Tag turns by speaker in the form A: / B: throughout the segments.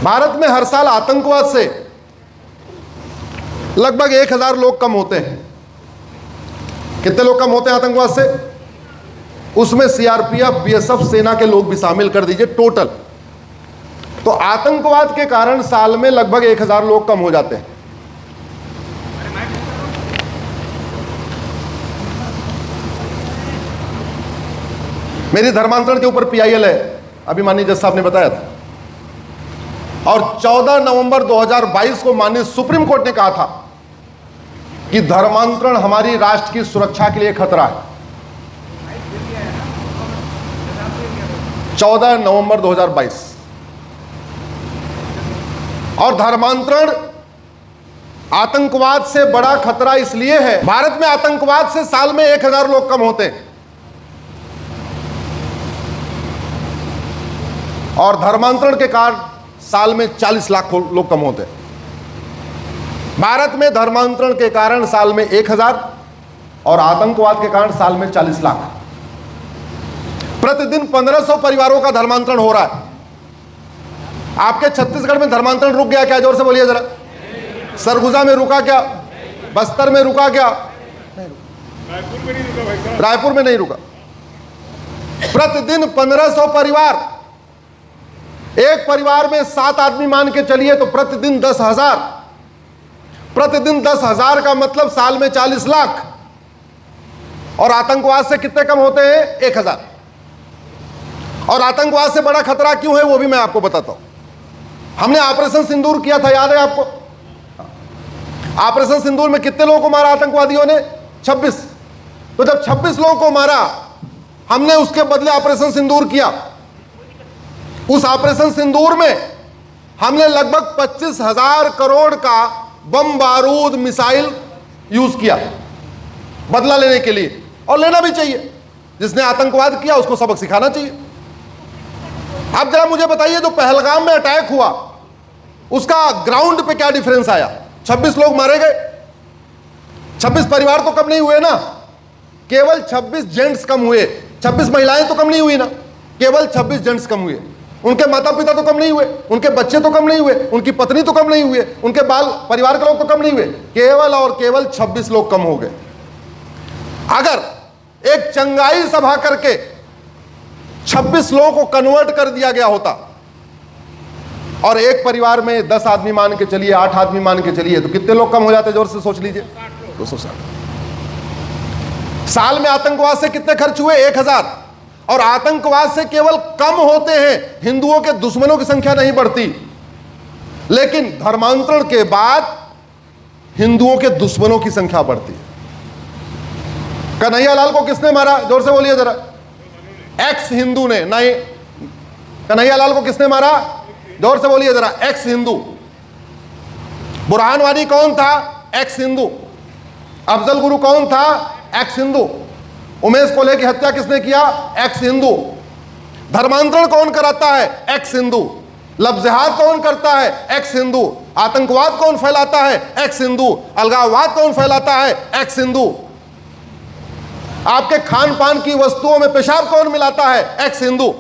A: भारत में हर साल आतंकवाद से लगभग 1000 लोग कम होते हैं। कितने लोग कम होते हैं आतंकवाद से? उसमें सीआरपीएफ, बीएसएफ, सेना के लोग भी शामिल कर दीजिए, टोटल। तो आतंकवाद के कारण साल में लगभग 1000 लोग कम हो जाते हैं। मेरी धर्मांतरण के ऊपर पीआईएल है, अभी माननीय जज साहब ने बताया था। और 14 नवंबर 2022 को माननीय सुप्रीम कोर्ट ने कहा था कि धर्मांतरण हमारी राष्ट्र की सुरक्षा के लिए खतरा है। 14 नवंबर 2022। और धर्मांतरण आतंकवाद से बड़ा खतरा इसलिए है, भारत में आतंकवाद से साल में 1000 लोग कम होते हैं और धर्मांतरण के कारण साल में 40 लाख लोग कम होते हैं। भारत में धर्मांतरण के कारण साल में 1000 और आतंकवाद के कारण साल में 40 लाख। प्रतिदिन 1500 परिवारों का धर्मांतरण हो रहा है। आपके छत्तीसगढ़ में धर्मांतरण रुक गया क्या? जोर से बोलिए जरा। सरगुजा में रुका क्या? बस्तर में रुका क्या? रायपुर में नहीं रुका। प्रतिदिन 1500 परिवार, एक परिवार में 7 आदमी मान के चलिए तो प्रतिदिन 10,000। प्रतिदिन 10,000 का मतलब साल में 40 लाख। और आतंकवाद से कितने कम होते हैं? 1000। और आतंकवाद से बड़ा खतरा क्यों है वो भी मैं आपको बताता हूं। हमने ऑपरेशन सिंदूर किया था, याद है आपको? ऑपरेशन सिंदूर में कितने लोगों को मारा आतंकवादियों ने? 26। तो जब 26 लोगों को मारा, हमने उसके बदले ऑपरेशन सिंदूर किया। उस ऑपरेशन सिंदूर में हमने लगभग 25,000 करोड़ का बम, बारूद, मिसाइल यूज किया बदला लेने के लिए। और लेना भी चाहिए, जिसने आतंकवाद किया उसको सबक सिखाना चाहिए। आप जरा मुझे बताइए, जो पहलगाम में अटैक हुआ उसका ग्राउंड पे क्या डिफरेंस आया? 26 लोग मारे गए, 26 परिवार तो कम नहीं हुए ना, केवल 26 जेंट्स कम हुए। 26 महिलाएं तो कम नहीं हुई ना, केवल 26 जेंट्स कम हुए। उनके माता पिता तो कम नहीं हुए, उनके बच्चे तो कम नहीं हुए, उनकी पत्नी तो कम नहीं हुए, उनके बाल परिवार के लोग तो कम नहीं हुए, केवल और केवल 26 लोग कम हो गए। अगर एक चंगाई सभा करके 26 लोगों को कन्वर्ट कर दिया गया होता और एक परिवार में 10 आदमी मान के चलिए, 8 आदमी मान के चलिए, तो कितने लोग कम हो जाते? जोर से सोच लीजिए। 260। साल में आतंकवाद से कितने खर्च हुए? 1000। और आतंकवाद से केवल कम होते हैं, हिंदुओं के दुश्मनों की संख्या नहीं बढ़ती। लेकिन धर्मांतरण के बाद हिंदुओं के दुश्मनों की संख्या बढ़ती है। कन्हैयालाल को किसने मारा? जोर से बोलिए जरा। एक्स हिंदू ने। नहीं, कन्हैयालाल को किसने मारा? जोर से बोलिए जरा। एक्स हिंदू। बुरहान वानी कौन था? एक्स हिंदू। अफजल गुरु कौन था? एक्स हिंदू। उमेश कोल्हे की हत्या किसने किया? एक्स हिंदू। धर्मांतरण कौन कराता है? एक्स हिंदू। लफ्ज़हात कौन करता है? एक्स हिंदू। आतंकवाद कौन फैलाता है? एक्स हिंदू। अलगाववाद कौन फैलाता है? एक्स हिंदू। आपके खान पान की वस्तुओं में पेशाब कौन मिलाता है? एक्स हिंदू।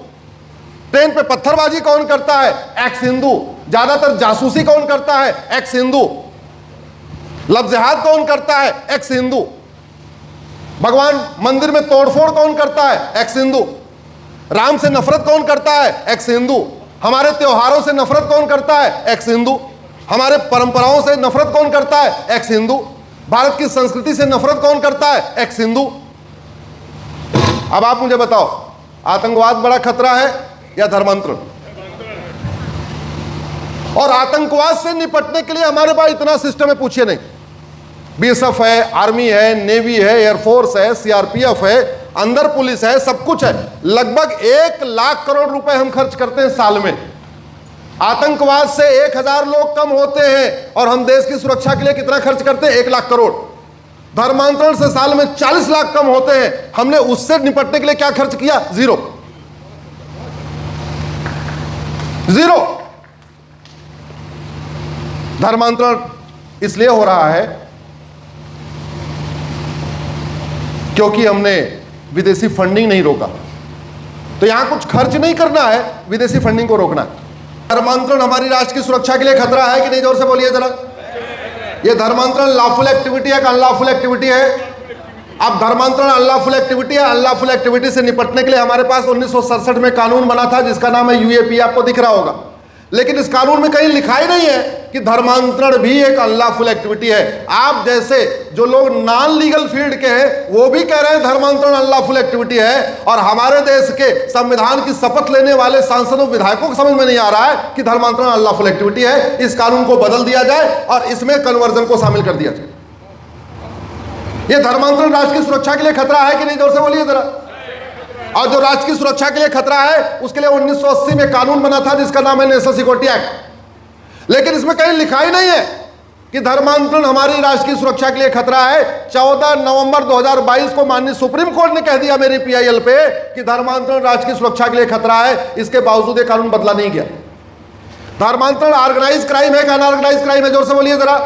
A: ट्रेन पे पत्थरबाजी कौन करता है? एक्स हिंदू। ज्यादातर जासूसी कौन करता है? एक्स हिंदू। लफ्ज़हात कौन करता है? एक्स हिंदू। भगवान मंदिर में तोड़फोड़ कौन करता है? एक्स हिंदू। राम से नफरत कौन करता है? एक्स हिंदू। हमारे त्योहारों से नफरत कौन करता है? एक्स हिंदू। हमारे परंपराओं से नफरत कौन करता है? एक्स हिंदू। भारत की संस्कृति से नफरत कौन करता है? एक्स हिंदू। अब आप मुझे बताओ, आतंकवाद बड़ा खतरा है या धर्मांतरण? और आतंकवाद से निपटने के लिए हमारे पास इतना सिस्टम है, पूछिए नहीं। बीएसएफ है, आर्मी है, नेवी है, एयरफोर्स है, सीआरपीएफ है, अंदर पुलिस है, सब कुछ है। लगभग 1 लाख करोड़ रुपए हम खर्च करते हैं साल में। आतंकवाद से 1000 लोग कम होते हैं और हम देश की सुरक्षा के लिए कितना खर्च करते हैं? 1 लाख करोड़। धर्मांतरण से साल में 40 लाख कम होते हैं, हमने उससे निपटने के लिए क्या खर्च किया? जीरो। धर्मांतरण इसलिए हो रहा है क्योंकि हमने विदेशी फंडिंग नहीं रोका। तो यहां कुछ खर्च नहीं करना है, विदेशी फंडिंग को रोकना है। धर्मांतरण हमारी राष्ट्र की सुरक्षा के लिए खतरा है कि नहीं? जोर से बोलिए जरा। ये धर्मांतरण लॉफुल एक्टिविटी है कि अनलॉफुल एक्टिविटी है? अब धर्मांतरण अनलॉफुल एक्टिविटी है। अनलॉफुल एक्टिविटी से निपटने के लिए हमारे पास 1967 में कानून बना था जिसका नाम है यूएपी, आपको दिख रहा होगा। लेकिन इस कानून में कहीं लिखा ही नहीं है कि धर्मांतरण भी एक अनलॉफुल एक्टिविटी है। आप जैसे जो लोग नॉन लीगल फील्ड के हैं वो भी कह रहे हैं धर्मांतरण अनलॉफुल एक्टिविटी है, और हमारे देश के संविधान की शपथ लेने वाले सांसदों विधायकों को समझ में नहीं आ रहा है कि धर्मांतरण अनलॉफुल एक्टिविटी है। इस कानून को बदल दिया जाए और इसमें कन्वर्जन को शामिल कर दिया जाए। यह धर्मांतरण राष्ट्र की सुरक्षा के लिए खतरा है कि नहीं? जोर से बोलिए जरा। और जो राष्ट्र की सुरक्षा के लिए खतरा है उसके लिए 1980 में कानून बना था जिसका नाम है नेशनल सिक्योरिटी एक्ट। लेकिन इसमें कहीं लिखा ही नहीं है कि धर्मांतरण हमारी राष्ट्र की सुरक्षा के लिए खतरा है। 14 नवंबर 2022 को माननीय सुप्रीम कोर्ट ने कह दिया मेरी पीआईएल पे कि धर्मांतरण राष्ट्र की सुरक्षा के लिए खतरा है। इसके बावजूद ये कानून बदला नहीं गया। धर्मांतरण ऑर्गेनाइज क्राइम है कि अनऑर्गेनाइज क्राइम है? जोर से बोलिए जरा।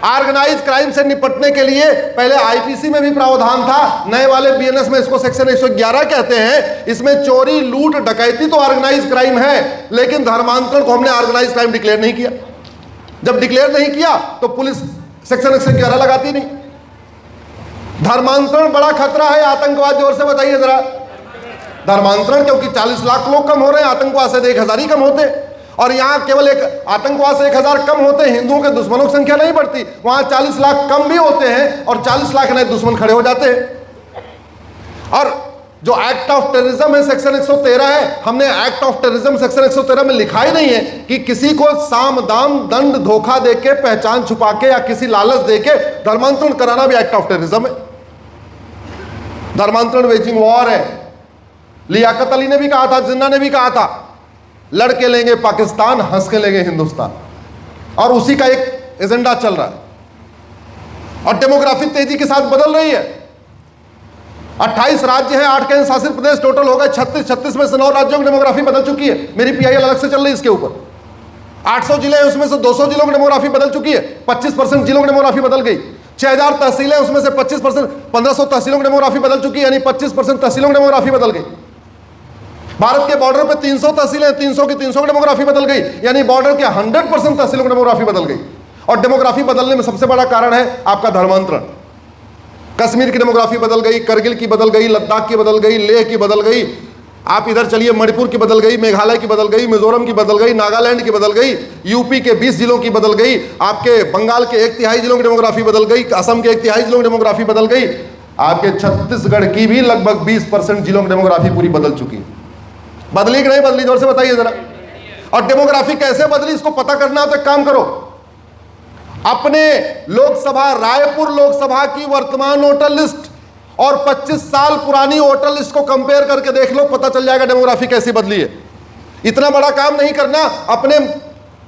A: ऑर्गेनाइज क्राइम से निपटने के लिए पहले आईपीसी में भी प्रावधान था, नए वाले बीएनएस में इसको सेक्शन 111 कहते हैं। इसमें चोरी, लूट, डकैती तो ऑर्गेनाइज क्राइम है, लेकिन धर्मांतरण को हमने ऑर्गेनाइज क्राइम डिक्लेयर नहीं किया। जब डिक्लेयर नहीं किया तो पुलिस सेक्शन 111 लगाती नहीं। धर्मांतरण बड़ा खतरा है आतंकवाद? जोर से बताइए जरा। धर्मांतरण क्योंकि 40 लाख लोग कम हो रहे हैं, आतंकवाद से 1000 ही कम होते। और यहाँ केवल एक आतंकवाद से 1000 कम होते हैं, हिंदुओं के दुश्मनों की संख्या नहीं बढ़ती। वहां 40 लाख कम भी होते हैं और 40 लाख नए दुश्मन खड़े हो जाते हैं। और जो एक्ट ऑफ टेररिज्म है सेक्शन 113 है, हमने एक्ट ऑफ टेररिज्म सेक्शन 113 में लिखा ही नहीं है कि किसी को साम दाम दंड धोखा देके, पहचान छुपा के या किसी लालच देके धर्मांतरण कराना भी एक्ट ऑफ टेररिज्म है। धर्मांतरण वेजिंग वॉर है। लियाकत अली ने भी कहा था, जिन्ना ने भी कहा था, लड़के लेंगे पाकिस्तान, हंस के लेंगे हिंदुस्तान। और उसी का एक एजेंडा चल रहा है। और डेमोग्राफी तेजी के साथ बदल रही है। 28 राज्य हैं, 8 केंद्र शासित प्रदेश टोटल हो गए 36 में से 9 राज्यों की डेमोग्राफी बदल चुकी है। मेरी पीआईएल अलग से चल रही है इसके ऊपर। 800 जिले हैं, उसमें से 200 जिलों की डेमोग्राफी बदल चुकी है। 25% जिलों की डेमोग्राफी बदल गई। 6000 तहसीलें, उसमें से 25% 1500 तहसीलों की डेमोग्राफी बदल चुकी है, यानी 25% तहसीलों की डेमोग्राफी बदल गई। भारत के बॉर्डर पे 300 तहसीलें, 300 की डेमोग्राफी बदल गई, यानी बॉर्डर के 100% तहसीलों की डेमोग्राफी बदल गई। और डेमोग्राफी बदलने में सबसे बड़ा कारण है आपका धर्मांतरण। कश्मीर की डेमोग्राफी बदल गई, करगिल की बदल गई, लद्दाख की बदल गई, लेह की बदल गई। आप इधर चलिए, मणिपुर की बदल गई, मेघालय की बदल गई, मिजोरम की बदल गई, नागालैंड की बदल गई, यूपी के 20 जिलों की बदल गई, आपके बंगाल के 1/3 जिलों की डेमोग्राफी बदल गई, असम के 1/3 जिलों की डेमोग्राफी बदल गई। आपके छत्तीसगढ़ की भी लगभग 20% जिलों की डेमोग्राफी पूरी बदल चुकी है। बदली कि नहीं बदली? जोर से बताइए जरा। और डेमोग्राफी कैसे बदली इसको पता करना हो तो एक काम करो, अपने लोकसभा, रायपुर लोकसभा की वर्तमान वोटर लिस्ट और 25 साल पुरानी वोटर लिस्ट को कंपेयर करके देख लो, पता चल जाएगा डेमोग्राफी कैसी बदली है। इतना बड़ा काम नहीं करना, अपने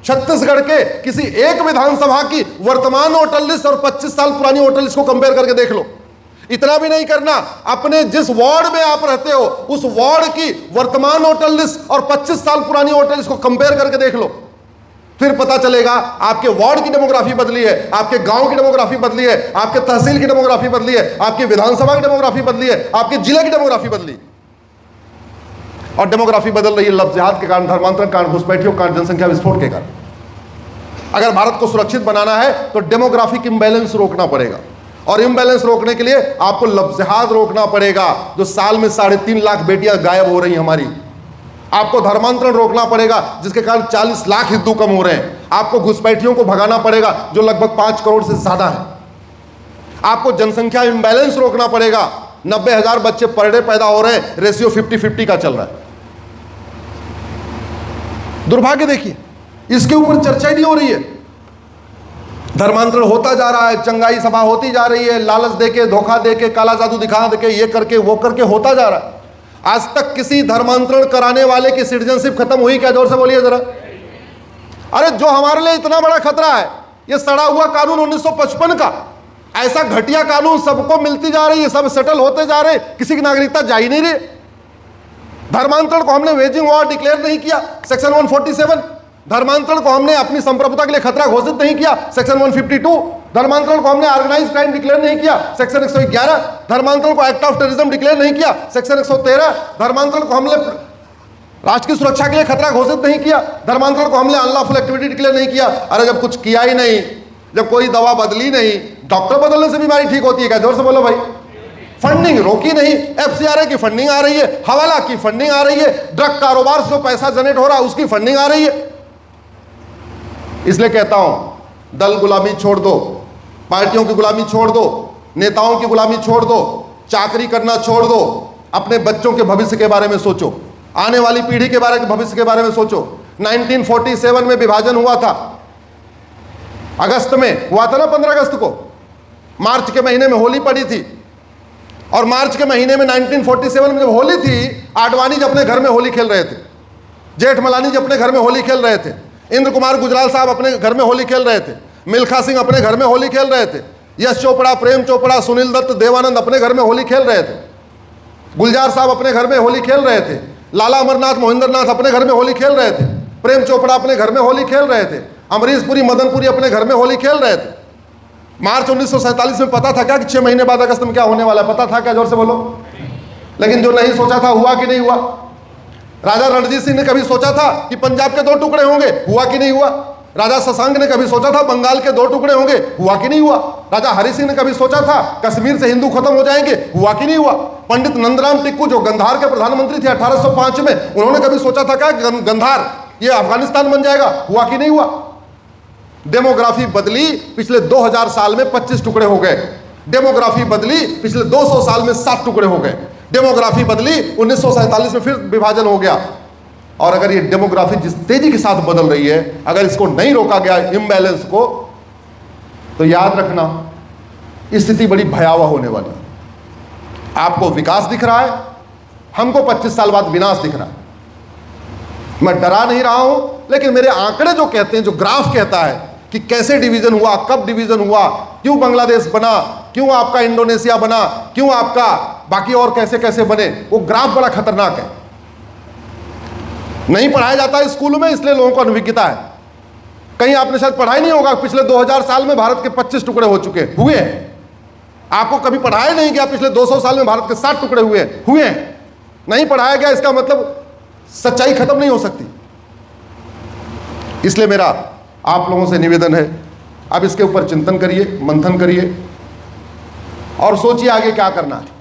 A: छत्तीसगढ़ के किसी एक विधानसभा की वर्तमान वोटर लिस्ट और 25 साल पुरानी वोटर लिस्ट को कंपेयर करके देख लो। इतना भी नहीं करना, अपने जिस वार्ड में आप रहते हो उस वार्ड की वर्तमान वोटर लिस्ट और 25 साल पुरानी वोटर लिस्ट को कंपेयर करके देख लो, फिर पता चलेगा आपके वार्ड की डेमोग्राफी बदली है, आपके गांव की डेमोग्राफी बदली है, आपके तहसील की डेमोग्राफी बदली है, आपकी विधानसभा की डेमोग्राफी बदली है, आपके जिले की डेमोग्राफी बदली। और डेमोग्राफी बदल रही है लफ्ज़ जिहाद के कारण, धर्मांतरण के कारण, घुसपैठियों के कारण, जनसंख्या विस्फोट के कारण। अगर भारत को सुरक्षित बनाना है तो डेमोग्राफिक इम्बैलेंस रोकना पड़ेगा। और इम्बैलेंस रोकने के लिए आपको लफ्ज़ जिहाद रोकना पड़ेगा, जो साल में 3.5 लाख बेटियां गायब हो रही हमारी। आपको धर्मांतरण रोकना पड़ेगा जिसके कारण 40 लाख हिंदू कम हो रहे हैं। आपको घुसपैठियों को भगाना पड़ेगा जो लगभग 5 करोड़ से ज्यादा है। आपको जनसंख्या इम्बैलेंस रोकना पड़ेगा, 90,000 बच्चे पर डे पैदा हो रहे हैं, रेशियो 50-50 का चल रहा है। दुर्भाग्य देखिए, इसके ऊपर चर्चा ही नहीं हो रही है। धर्मांतरण होता जा रहा है, चंगाई सभा होती जा रही है, लालच देके, धोखा देके, काला जादू दिखा देके, ये करके वो करके होता जा रहा है। आज तक किसी धर्मांतरण कराने वाले की सिटीजनशिप खत्म हुई क्या? जोर से बोलिए जरा। अरे जो हमारे लिए इतना बड़ा खतरा है, ये सड़ा हुआ कानून 1955 का, ऐसा घटिया कानून सबको मिलती जा रही है, सब सेटल होते जा रहे, किसी की नागरिकता जा ही नहीं रही। धर्मांतरण को हमने वेजिंग वॉर डिक्लेयर नहीं किया, सेक्शन 147। धर्मांतरण को हमने अपनी संप्रभुता के लिए खतरा घोषित नहीं किया, सेक्शन 152। धर्मांतरण को हमने ऑर्गेनाइज क्राइम डिक्लेयर नहीं किया, सेक्शन 111। धर्मांतरण को एक्ट ऑफ टेररिज्म डिक्लेयर नहीं किया, सेक्शन 113। धर्मांतरण को हमने राष्ट्र की सुरक्षा के लिए खतरा घोषित नहीं किया, धर्मांतरण को हमने अनलॉफुल एक्टिविटी डिक्लेयर नहीं किया। अरे जब कुछ किया ही नहीं, जब कोई दवा बदली नहीं, डॉक्टर बदलने से बीमारी ठीक होती है क्या? जोर से बोलो भाई। फंडिंग रोकी नहीं, एफसीआरए की फंडिंग आ रही है, हवाला की फंडिंग आ रही है, ड्रग कारोबार से जो पैसा जनरेट हो रहा है उसकी फंडिंग आ रही है। इसलिए कहता हूं, दल गुलामी छोड़ दो, पार्टियों की गुलामी छोड़ दो, नेताओं की गुलामी छोड़ दो, चाकरी करना छोड़ दो, अपने बच्चों के भविष्य के बारे में सोचो, आने वाली पीढ़ी के बारे में, भविष्य के बारे में सोचो। 1947 में विभाजन हुआ था, अगस्त में हुआ था ना, 15 अगस्त को, मार्च के महीने में होली पड़ी थी, और मार्च के महीने में 1947 में जब होली थी, आडवाणी जी अपने घर में होली खेल रहे थे, जेठमलानी जी अपने घर में होली खेल रहे थे, इंद्र कुमार गुजराल साहब अपने घर में होली खेल रहे थे, मिल्खा सिंह अपने घर में होली खेल रहे थे, यश चोपड़ा, प्रेम चोपड़ा, सुनील दत्त, देवानंद अपने घर में होली खेल रहे थे, गुलजार साहब अपने घर में होली खेल रहे थे, लाला अमरनाथ, मोहिंद्र नाथ अपने घर में होली खेल रहे थे, प्रेम चोपड़ा अपने घर में होली खेल रहे थे, अमरीश पुरी, मदन पुरी अपने घर में होली खेल रहे थे। मार्च 1947 में पता था क्या कि 6 महीने बाद अगस्त में क्या होने वाला है? पता था क्या? जोर से बोलो। लेकिन जो नहीं सोचा था हुआ कि नहीं हुआ? राजा रणजीत सिंह ने कभी सोचा था कि पंजाब के 2 टुकड़े होंगे? हुआ कि नहीं हुआ? राजा शशांक ने कभी सोचा था बंगाल के 2 टुकड़े होंगे? हुआ कि नहीं हुआ? राजा हरि सिंह ने कभी सोचा था कश्मीर से हिंदू खत्म हो जाएंगे? हुआ कि नहीं हुआ? पंडित नंदराम टिक्कू जो गंधार के प्रधानमंत्री थे 1805 में, उन्होंने कभी सोचा था क्या गंधार ये अफगानिस्तान बन जाएगा? हुआ कि नहीं हुआ? डेमोग्राफी बदली, पिछले 2000 साल में 25 टुकड़े हो गए। डेमोग्राफी बदली, पिछले 200 साल में 7 टुकड़े हो गए। डेमोग्राफी बदली, 1947 में फिर विभाजन हो गया। और अगर ये डेमोग्राफी जिस तेजी के साथ बदल रही है, अगर इसको नहीं रोका गया इम्बैलेंस को, तो याद रखना स्थिति बड़ी भयावह होने वाली है। आपको विकास दिख रहा है, हमको 25 साल बाद विनाश दिख रहा है। मैं डरा नहीं रहा हूं, लेकिन मेरे आंकड़े जो कहते हैं, जो ग्राफ कहता है कि कैसे डिवीजन हुआ, कब डिवीजन हुआ, क्यों बांग्लादेश बना, क्यों आपका इंडोनेशिया बना, क्यों आपका बाकी और कैसे कैसे बने, वो ग्राफ बड़ा खतरनाक है। नहीं पढ़ाया जाता स्कूलों में, इसलिए लोगों को अनभिज्ञता है। कहीं आपने शायद पढ़ा ही नहीं होगा, पिछले 2000 साल में भारत के 25 टुकड़े हो चुके हुए हैं। आपको कभी पढ़ाया नहीं गया पिछले 200 साल में भारत के 7 टुकड़े हुए हैं। नहीं पढ़ाया गया, इसका मतलब सच्चाई खत्म नहीं हो सकती। इसलिए मेरा आप लोगों से निवेदन है, अब इसके ऊपर चिंतन करिए, मंथन करिए और सोचिए आगे क्या करना है।